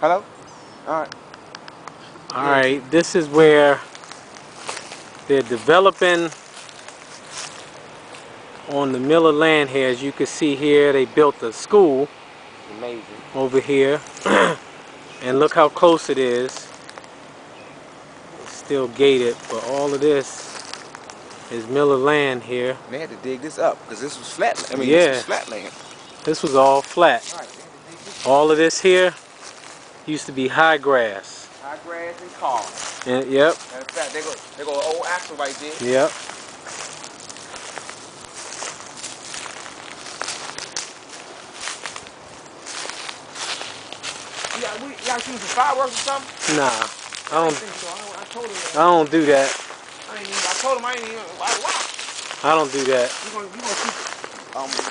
Hello? Alright. Alright, this is where they're developing on the Miller land here. As you can see here, they built a school Amazing. over here. And look how close it is. It's still gated, but all of this is Miller land here. And they had to dig this up because this was flat. I mean, this was Yeah, flat land. this was all flat. Right, they had to dig this All of this here used to be high grass. high grass and car. And yep, Matter of fact, they go an old axle right there. yep. Y'all shooting some fireworks or something? Nah, I don't. think so. I told him. I don't do that. I told him I ain't even. Why? I don't do that. You gonna shoot?